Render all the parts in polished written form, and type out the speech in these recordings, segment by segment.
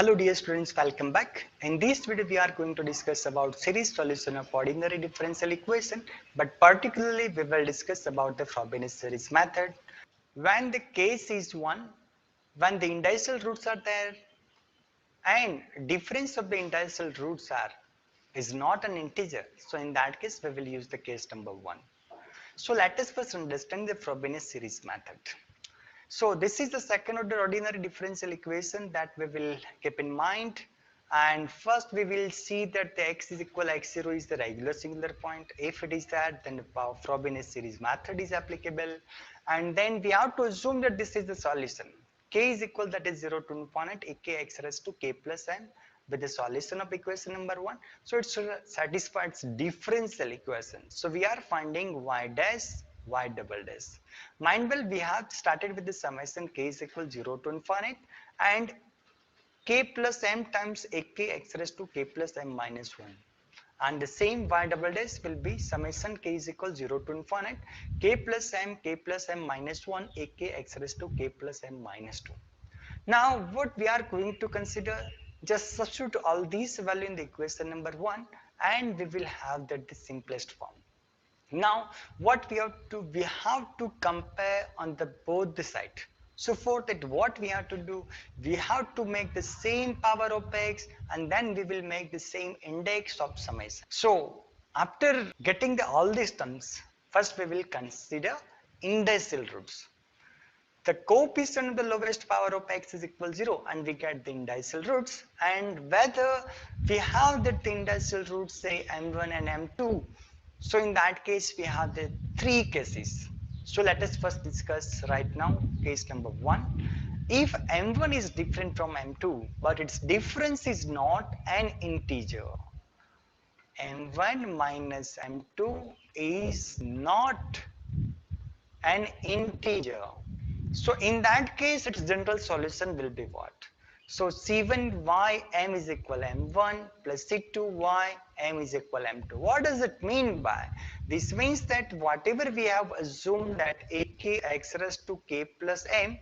Hello dear students, welcome back. In this video we are going to discuss about series solution of ordinary differential equation, but particularly we will discuss about the Frobenius series method. When the case is 1, when the individual roots are there and difference of the individual roots is not an integer, so in that case we will use the case number 1. So let us first understand the Frobenius series method. So this is the second order ordinary differential equation that we will keep in mind, and first we will see that the x is equal x0 is the regular singular point. If it is that, then the Frobenius series method is applicable, and then we have to assume that this is the solution. K is equal, that is 0 to infinite ak x raised to k plus n with the solution of equation number 1. So it satisfies differential equation. So we are finding y dash y double dash. Mind well, we have started with the summation k is equal 0 to infinite and k plus m times ak x raised to k plus m minus 1. And the same y double dash will be summation k is equal 0 to infinite k plus m minus 1 ak x raised to k plus m minus 2. Now what we are going to consider, just substitute all these value in the equation number 1 and we will have that the simplest form. Now what we have to compare on the both the side. So for that what we have to do, we have to make the same power of x and then we will make the same index of summation. So after getting all these terms, first we will consider individual roots. The coefficient of the lowest power of x is equal 0 and we get the individual roots, and whether we have the individual roots say m1 and m2. So in that case we have the three cases. So let us first discuss right now case number 1. If m1 is different from m2 but its difference is not an integer, m1 minus m2 is not an integer. So in that case its general solution will be what? So C1y m is equal m1 plus C2y m is equal m2. What does it mean by? This means that whatever we have assumed that ak x raised to k plus m,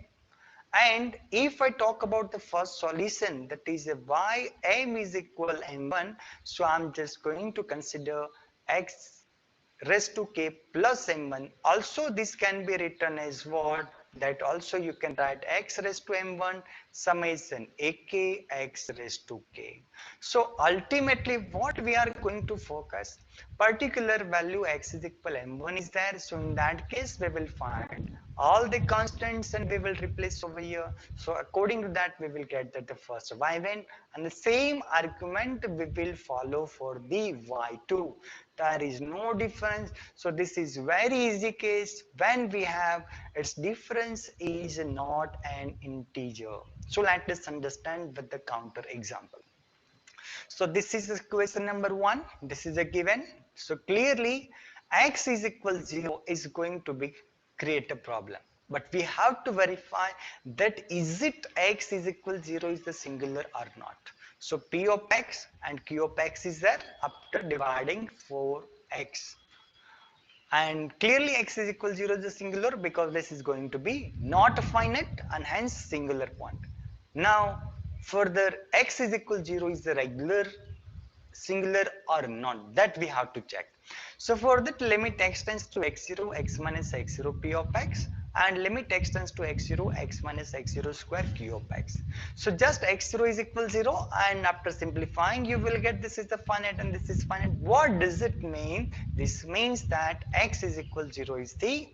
and if I talk about the first solution, that is a y m is equal m1, so I'm just going to consider x raised to k plus m1. Also this can be written as what? That also you can write x raised to m1 summation ak x raised to k. So ultimately what we are going to focus, particular value x is equal m1 is there, so in that case we will find all the constants and we will replace over here. So according to that we will get that the first y1, and the same argument we will follow for the y2. There is no difference, so this is very easy case when we have its difference is not an integer. So let us understand with the counter example. So this is equation number 1, this is a given. So clearly x is equal 0 is going to be create a problem, but we have to verify that is it x is equal 0 is the singular or not. So p of x and q of x is there after dividing 4x, and clearly x is equal 0 is the singular because this is going to be not a finite and hence singular point. Now further x is equal 0 is the regular singular or not, that we have to check. So for that limit x tends to x0 x minus x0 p of x and limit x tends to x0 x minus x0 square q of x. So just x0 is equal 0 and after simplifying you will get this is the finite and this is finite. What does it mean? This means that x is equal 0 is the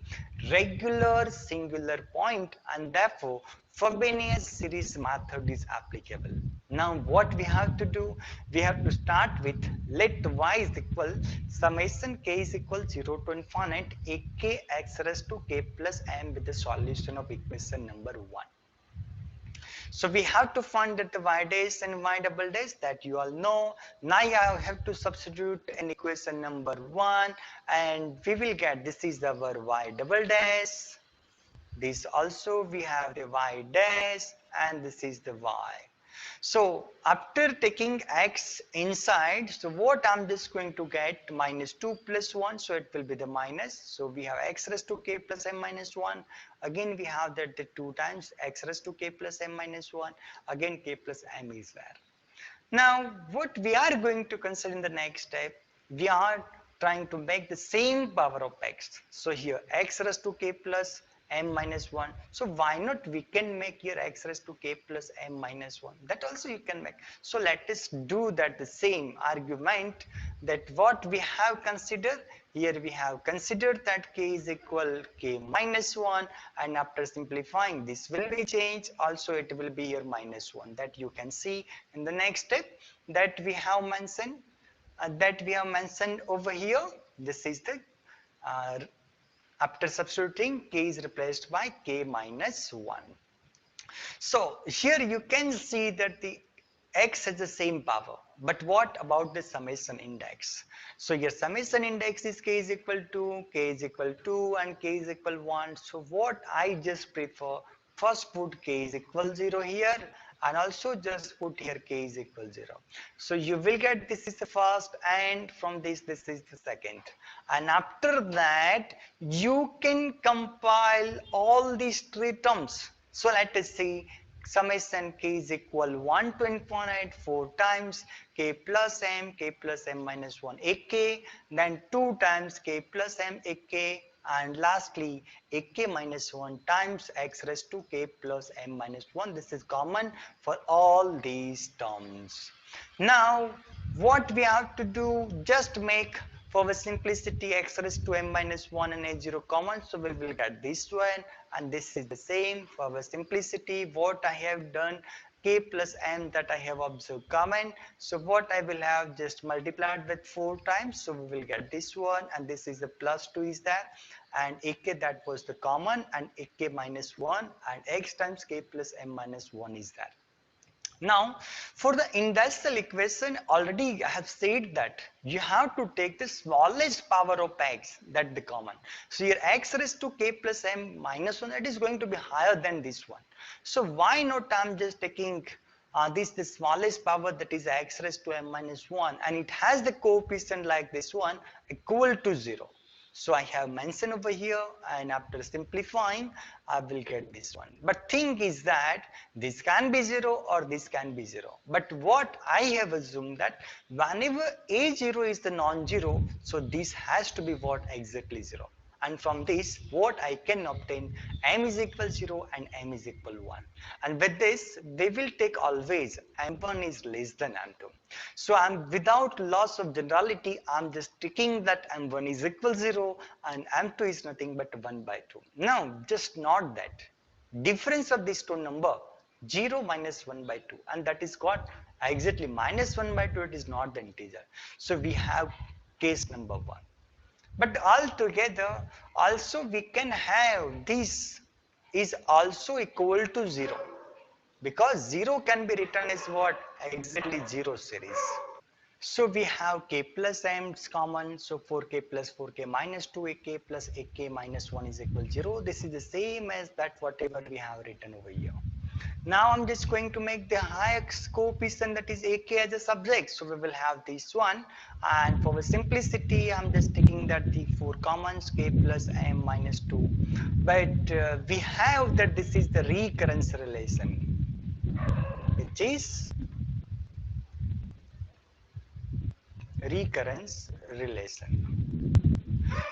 regular singular point and therefore Frobenius series method is applicable. Now what we have to do, we have to start with let y is equal summation k is equal 0 to infinite ak x raised to k plus m with the solution of equation number 1. So we have to find that the y dash and y double dash that you all know. Now I have to substitute in equation number 1 and we will get this is our y double dash. This also we have the y dash and this is the y. So after taking x inside, so what I'm just going to get minus 2 plus 1, so it will be the minus. So we have x raised to k plus m minus 1. Again we have that the 2 times x raised to k plus m minus 1. Again k plus m is there. Now what we are going to consider in the next step, we are trying to make the same power of x. So here x raised to k plus m minus 1. So why not we can make here x raised to k plus m minus 1. That also you can make. So let us do that the same argument, that what we have considered. Here we have considered that k is equal k minus 1, and after simplifying this will be changed, also it will be here minus 1. That you can see in the next step that we have mentioned over here. This is the uh, after substituting, k is replaced by k minus 1. So here you can see that the x has the same power, but what about the summation index? So your summation index is k is equal to, k is equal to, and k is equal 1. So what I just prefer, first put k is equal 0 here, and also just put here k is equal 0. So you will get this is the first, and from this is the second. And after that you can compile all these three terms. So let us see, summation k is equal 1 to infinite 4 times k plus m minus 1 ak, then 2 times k plus m ak, and lastly ak minus 1 times x raised to k plus m minus 1. This is common for all these terms. Now what we have to do, just make for the simplicity x raised to m minus 1 and a0 common, so we will get this one, and this is the same for the simplicity. What I have done, k plus m that I have observed common, so what I will have just multiplied with 4 times, so we will get this one, and this is the plus 2 is there, and ak that was the common, and ak minus 1, and x times k plus m minus 1 is there. Now, for the industrial equation, already I have said that you have to take the smallest power of x, that the common. So your x raised to k plus m minus 1, it is going to be higher than this one. So why not I'm just taking this the smallest power, that is x raised to m minus 1, and it has the coefficient like this one equal to 0. So I have mentioned over here, and after simplifying I will get this one. But thing is that this can be 0 or this can be 0. But what I have assumed, that whenever a0 is the non-zero, so this has to be what, exactly 0. And from this what I can obtain, m is equal 0 and m is equal 1. And with this they will take always m1 is less than m2. So I'm without loss of generality, I'm just taking that m1 is equal 0 and m2 is nothing but 1 by 2. Now just note that difference of these two number 0 minus 1 by 2, and that is what exactly minus 1 by 2, it is not the integer. So we have case number 1. But altogether also we can have this is also equal to 0, because 0 can be written as what, exactly 0 series. So we have k plus m is common, so 4k plus 4k minus 2 ak plus ak minus 1 is equal 0. This is the same as that whatever we have written over here. Now I'm just going to make the highest coefficient, that is ak, as a subject. So we will have this one, and for the simplicity I'm just taking that the 4 commons, k plus m minus 2. But we have that this is the recurrence relation, which is recurrence relation.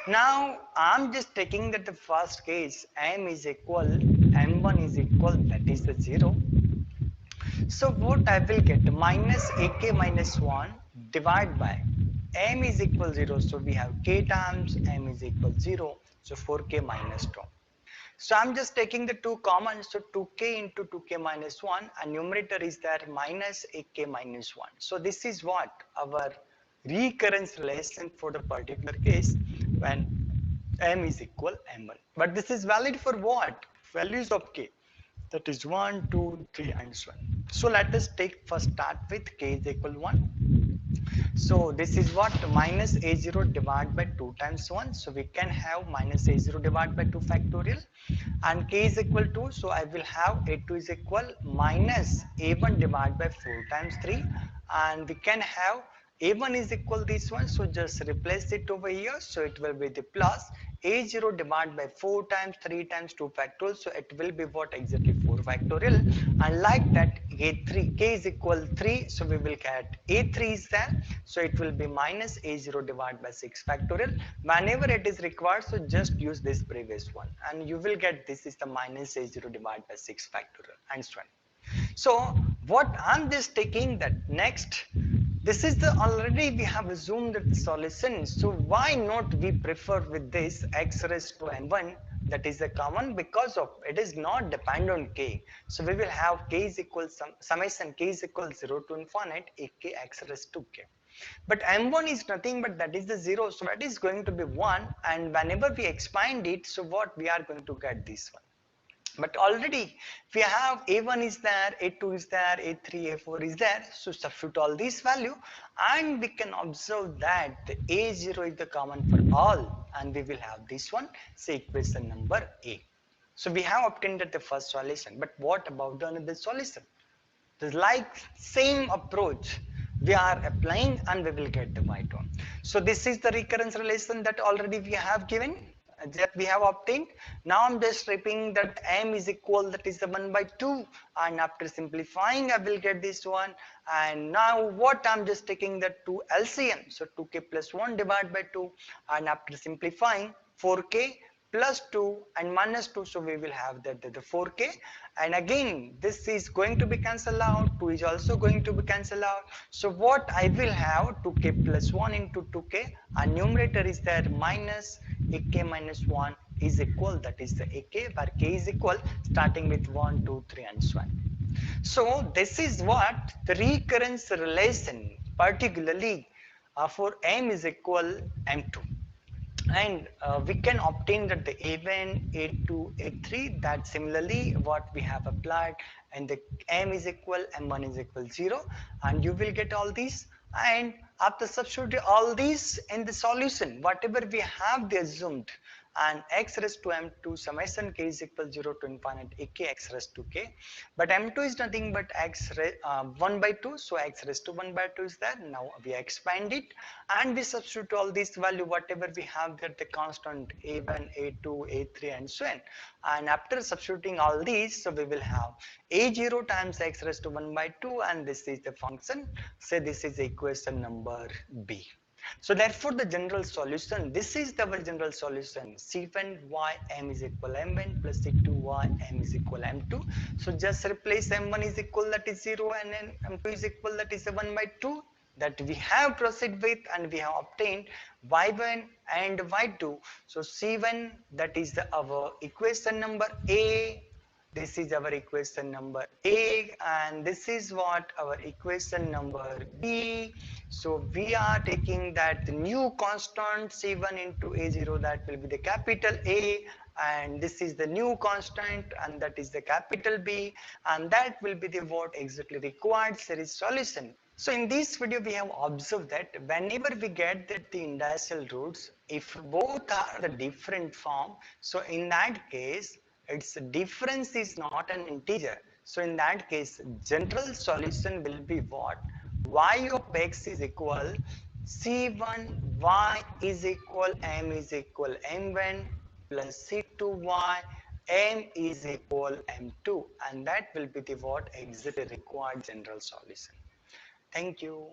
Now I'm just taking that the first case m is equal, m1 is equal, that is the 0. So what I will get, minus ak minus 1 divided by m is equal 0. So we have k times m is equal 0. So 4k minus 2. So I'm just taking the two common. So 2k into 2k minus 1, and numerator is there minus ak minus 1. So this is what our recurrence relation for the particular case when m is equal m1. But this is valid for what? Values of k. That is 1, 2, 3 and so on. So let us take first start with k is equal 1. So this is what minus a0 divided by 2 times 1. So we can have minus a0 divided by 2 factorial, and k is equal to, so I will have a2 is equal minus a1 divided by 4 times 3, and we can have a1 is equal this one, so just replace it over here, so it will be the plus a0 divided by 4 times 3 times 2 factorial, so it will be what, exactly 4 factorial, and like that a3 k is equal 3, so we will get a3 is there, so it will be minus a0 divided by 6 factorial. Whenever it is required, so just use this previous one and you will get this is the minus a0 divided by 6 factorial and so on. So what I'm just taking that next, this is the already we have assumed the solution. So why not we prefer with this x raised to m1, that is the common, because of it is not depend on k. So we will have k is equal summation k is equal 0 to infinite a k x raised to k. But m1 is nothing but that is the 0, so that is going to be 1, and whenever we expand it, so what we are going to get this one. But already we have a1 is there, a2 is there, a3, a4 is there, so substitute all these value and we can observe that the a0 is the common for all, and we will have this one, say equation number a. So we have obtained the first solution, but what about the another solution? The like same approach we are applying and we will get the white one. So this is the recurrence relation that already we have given, that we have obtained. Now I'm just stripping that m is equal, that is the 1 by 2, and after simplifying I will get this one, and now what I'm just taking the 2 LCM, so 2k plus 1 divided by 2, and after simplifying 4k plus 2 and minus 2, so we will have that the 4k, and again this is going to be cancelled out, 2 is also going to be cancelled out, so what I will have 2k plus 1 into 2k, and numerator is there minus ak minus 1 is equal, that is the ak, where k is equal starting with 1 2 3 and so on. So this is what the recurrence relation, particularly for m is equal m2, and we can obtain that the a1 a2 a3, that similarly what we have applied, and the m is equal m1 is equal 0, and you will get all these, and after substituting all these in the solution, whatever we have the assumed, and x raised to m2 summation k is equal 0 to infinite ak x raised to k, but m2 is nothing but 1 by 2, so x raised to 1 by 2 is there. Now we expand it and we substitute all these value whatever we have there, the constant a1 a2 a3 and so on, and after substituting all these, so we will have a0 times x raised to 1 by 2, and this is the function, say this is equation number b. So therefore the general solution, this is our general solution, c1y m is equal m1 plus c2y m is equal m2. So just replace m1 is equal, that is 0, and then m2 is equal, that is 1 by 2, that we have proceed with, and we have obtained y1 and y2. So c1, that is our equation number a, this is our equation number A, and this is what our equation number B. So we are taking that the new constant C1 into A0, that will be the capital A, and this is the new constant, and that is the capital B, and that will be the what exactly required series solution. So in this video we have observed that whenever we get that the industrial roots, if both are the different form, so in that case its difference is not an integer. So in that case, general solution will be what? Y of x is equal C1 y is equal m is equal m1 plus C2 y m is equal m2, and that will be the what exactly required general solution. Thank you.